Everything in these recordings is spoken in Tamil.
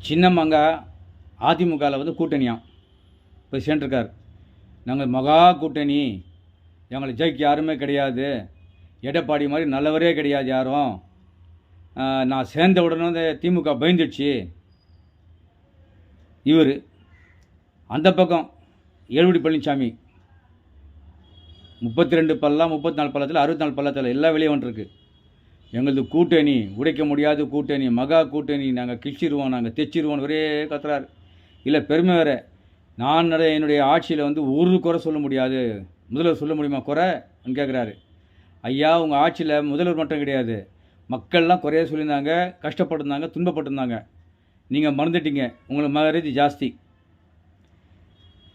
சின்னமங்கா அதிமுகவில் வந்து கூட்டணியாம் போய் சேர்ந்துருக்கார். நாங்கள் மகா கூட்டணி, எங்களை ஜெயிக்க யாருமே கிடையாது, எடப்பாடி மாதிரி நல்லவரே கிடையாது யாரும், நான் சேர்ந்த உடனே வந்து திமுக பயந்துடுச்சு. இவர் அந்த பக்கம் எடப்பாடி பழனிசாமி 32 பள்ளம் 34 பள்ளத்தில் 64 பள்ளத்தில் எல்லாம் வெளியே வந்துருக்கு. எங்களது கூட்டணி உடைக்க முடியாத கூட்டணி, மகா கூட்டணி, நாங்கள் கிழிச்சிருவோம், நாங்கள் தைச்சிருவோம் ஒரே கத்துறாரு. இல்லை பெருமை வேறு, நான் என்னுடைய ஆட்சியில் வந்து ஒரு குறை சொல்ல முடியாது, முதல்வர் சொல்ல முடியுமா குறைன்னு கேட்குறாரு. ஐயா, உங்கள் ஆட்சியில் முதல்வர் மட்டும் கிடையாது, மக்கள்லாம் குறைய சொல்லியிருந்தாங்க, கஷ்டப்பட்டுருந்தாங்க, துன்பப்பட்டிருந்தாங்க. நீங்கள் மறந்துட்டீங்க, உங்களுக்கு மரியாதை ஜாஸ்தி.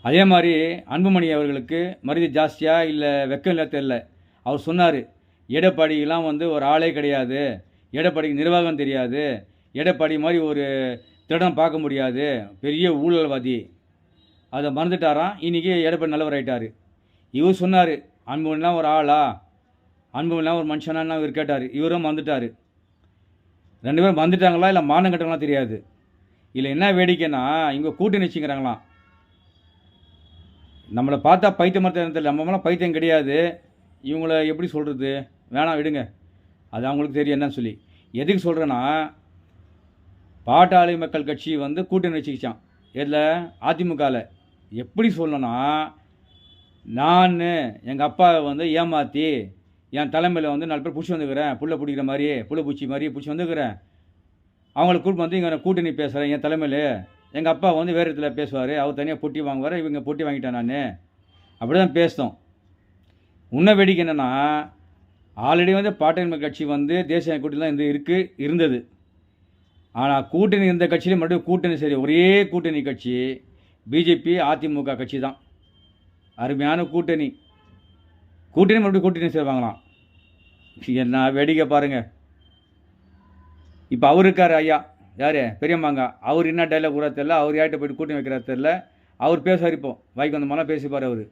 அதே மாதிரி அன்புமணி அவர்களுக்கு மரியாதை ஜாஸ்தியாக இல்லை வெக்கம் இல்லை தெரியல. அவர் சொன்னார், எடப்பாடிக்கெலாம் வந்து ஒரு ஆளே கிடையாது, எடப்பாடிக்கு நிர்வாகம் தெரியாது, எடப்பாடி மாதிரி ஒரு திடம் பார்க்க முடியாது, பெரிய ஊழல்வாதி. அதை மறந்துட்டாராம். இன்றைக்கி எடப்பாடி நல்லவர் ஆகிட்டார். இவர் சொன்னார், அன்புமணிலாம் ஒரு ஆளா, அன்புமணிலாம் ஒரு மனுஷனான்னு இவர் கேட்டார். இவரும் மறந்துட்டார். 2 பேரும் மறந்துட்டாங்களா இல்லை மானம் கட்டலாம் தெரியாது. இல்லை என்ன வேடிக்கைன்னா, இங்கே கூட்டணி வச்சுக்கிறாங்களாம். நம்மளை பார்த்தா பைத்தியம் மாதிரி தெரியல, நம்ம மேலே பைத்தியம் கிடையாது. இவங்கள எப்படி சொல்கிறது, வேணாம் விடுங்க, அது அவங்களுக்கு தெரியும் என்னன்னு சொல்லி. எதுக்கு சொல்கிறேன்னா, பாட்டாளி மக்கள் கட்சி வந்து கூட்டணி வச்சுக்கிச்சான். இதில் அதிமுகவில் எப்படி சொல்லணும்னா, நான் எங்கள் அப்பாவை வந்து ஏமாற்றி என் தலைமையில் வந்து 4 பேர் பிடிச்சி வந்துக்கிறேன், புள்ள பிடிக்கிற மாதிரி புள்ள பூச்சி மாதிரி பிடிச்சி வந்துக்கிறேன், அவங்கள கூப்பிட்டு வந்து இங்கே கூட்டணி பேசுகிறேன் என் தலைமையில். எங்கள் அப்பா வந்து வேறு இடத்துல பேசுவார், அவர் தனியாக பொட்டி வாங்குவார், இவங்க பொட்டி வாங்கிட்டேன் நான், அப்படி தான் பேசினோம். உன்ன வேடிக்கை என்னென்னா, ஆல்ரெடி வந்து பாட்டாளி மக்கள் கட்சி வந்து தேசிய கூட்டணி தான் இருந்தது. ஆனால் கூட்டணி இருந்த கட்சியிலே மறுபடியும் கூட்டணி சரி, ஒரே கூட்டணி கட்சி பிஜேபி அதிமுக கட்சி தான். அருமையான கூட்டணி மறுபடியும் கூட்டணி செய்வாங்களாம். என்ன வேடிக்கை பாருங்கள். இப்போ அவர் இருக்கார் ஐயா, யார் பெரியம்மாங்க, அவர் என்ன டைலாக் கூட தெரில, அவர் யார்கிட்ட போய்ட்டு கூட்டணி வைக்கிறார் தெரில, அவர் பேசுவார். இப்போ வாய்க்கு வந்த மாதிரிலாம் பேசிப்பார் அவர்.